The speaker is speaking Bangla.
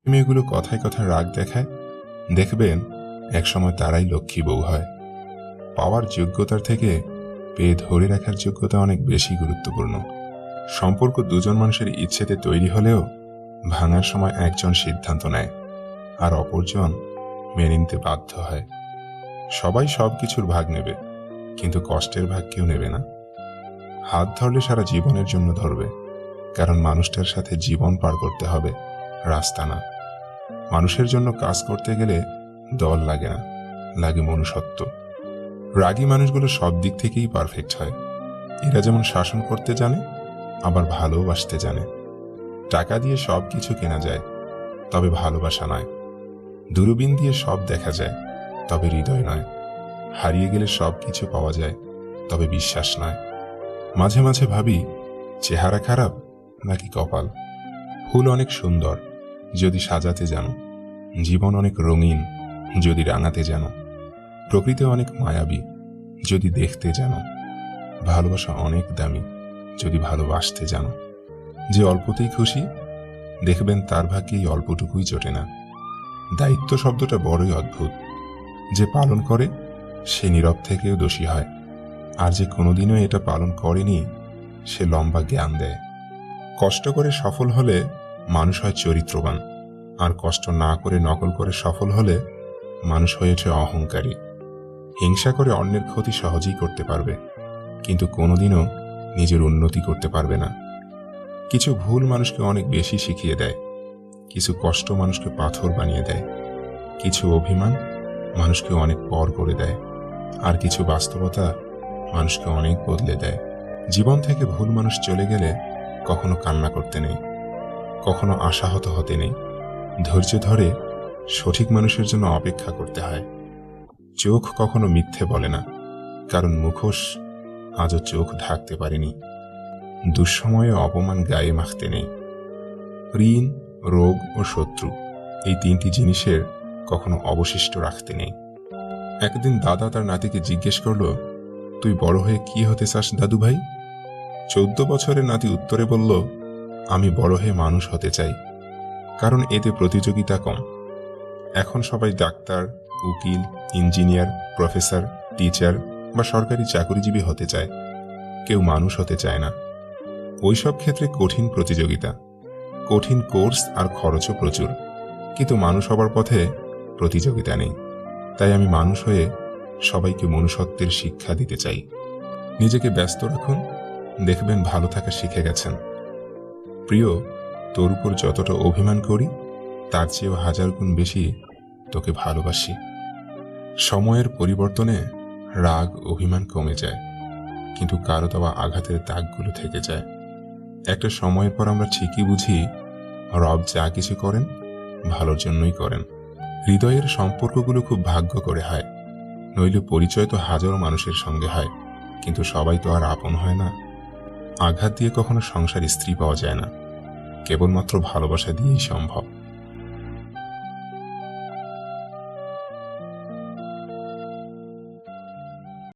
মেয়েগুলো কথায় কথায় রাগ দেখায়, দেখবেন একসময় তারাই লক্ষ্মী বউ হয়। পাওয়ার যোগ্যতার থেকে পেয়ে ধরে রাখার যোগ্যতা অনেক বেশি গুরুত্বপূর্ণ। সম্পর্ক দুজন মানুষের ইচ্ছেতে তৈরি হলেও ভাঙার সময় একজন সিদ্ধান্ত নেয় আর অপরজন মেনে নিতে বাধ্য হয়। সবাই সবকিছুর ভাগ নেবে, কিন্তু কষ্টের ভাগ কেউ নেবে না। হাত ধরলে সারা জীবনের জন্য ধরবে, কারণ মানুষটার সাথে জীবন পার করতে হবে, রাস্তা না। মানুষের জন্য কাজ করতে গেলে দল লাগে না, লাগে মনুষ্যত্ব। রাগী মানুষগুলো সব দিক থেকেই পারফেক্ট হয়। এরা যেমন শাসন করতে জানে, আবার ভালোবাসতে জানে। টাকা দিয়ে সব কিছু কেনা যায়, তবে ভালোবাসা নয়। দূরবীন দিয়ে সব দেখা যায়, তবে হৃদয় নয়। হারিয়ে গেলে সব কিছু পাওয়া যায়, তবে বিশ্বাস নয়। মাঝে মাঝে ভাবি, চেহারা খারাপ নাকি কপাল? ফুল অনেক সুন্দর যদি সাজাতে জানো, জীবন অনেক রঙিন যদি রাঙাতে জানো, প্রকৃতি অনেক মায়াবী যদি দেখতে জানো, ভালোবাসা অনেক দামি যদি ভালোবাসতে জানো। যে অল্পতেই খুশি, দেখবেন তার ভাগ্যেই অল্পটুকুই জোটে না। দায়িত্ব শব্দটা বড়ই অদ্ভুত। যে পালন করে সে নীরব থেকেও দোষী হয়, আর যে কোনোদিনও এটা পালন করেনি সে লম্বা জ্ঞান দেয়। কষ্ট করে সফল হলে মানুষ হয় চরিত্রবান, আর কষ্ট না করে নকল করে সফল হলে মানুষ হয়ে ওঠে অহংকারী। হিংসা করে অন্যের ক্ষতি সহজেই করতে পারবে, কিন্তু কোনোদিনও নিজের উন্নতি করতে পারবে না। কিছু ভুল মানুষকে অনেক বেশি শিখিয়ে দেয়, কিছু কষ্ট মানুষকে পাথর বানিয়ে দেয়, কিছু অভিমান মানুষকে অনেক পর করে দেয়, আর কিছু বাস্তবতা মানুষকে অনেক বদলে দেয়। জীবন থেকে ভুল মানুষ চলে গেলে কখনো কান্না করতে নেই, কখনো আশাহত হতে নেই। ধৈর্য ধরে সঠিক মানুষের জন্য অপেক্ষা করতে হয়। চোখ কখনো মিথ্যে বলে না, কারণ মুখোশ আজও চোখ ঢাকতে পারেনি। দুঃসময়ে অপমান গায়ে মাখতে নেই। ঋণ, রোগ ও শত্রু, এই তিনটি জিনিসের কখনো অবশিষ্ট রাখতে নেই। একদিন দাদা তার নাতিকে জিজ্ঞেস করল, তুই বড় হয়ে কি হতে চাস দাদু ভাই? 14 বছরের নাতি উত্তরে বলল, আমি বড় হয়ে মানুষ হতে চাই, কারণ এতে প্রতিযোগিতা কম। এখন সবাই ডাক্তার, উকিল, ইঞ্জিনিয়ার, প্রফেসর, টিচার বা সরকারি চাকরিজীবী হতে চায়, কেউ মানুষ হতে চায় না। ওইসব ক্ষেত্রে কঠিন প্রতিযোগিতা, কঠিন কোর্স আর খরচও প্রচুর, কিন্তু মানুষ হবার পথে প্রতিযোগিতা নেই। তাই আমি মানুষ হয়ে সবাইকে মনুষ্যত্বের শিক্ষা দিতে চাই। নিজেকে ব্যস্ত রাখুন, দেখবেন ভালো থাকা শিখে গেছেন। প্রিয়, তোর উপর যতটা অভিমান করি তার চেয়েও 1000 গুণ বেশি তোকে ভালোবাসি। সময়ের পরিবর্তনে রাগ অভিমান কমে যায়, কিন্তু কারো দেওয়া আঘাতের দাগগুলো থেকে যায়। একটা সময়ের পর আমরা ঠিকই বুঝি, রব যা কিছু করেন ভালোর জন্যই করেন। হৃদয়ের সম্পর্কগুলো খুব ভাগ্য করে হয়, নইলে পরিচয় তো হাজারো মানুষের সঙ্গে হয়, কিন্তু সবাই তো আর আপন হয় না। আঘাত দিয়ে কখনো সংসার স্ত্রী পাওয়া যায় না, কেবলমাত্র ভালোবাসা দিয়েই সম্ভব।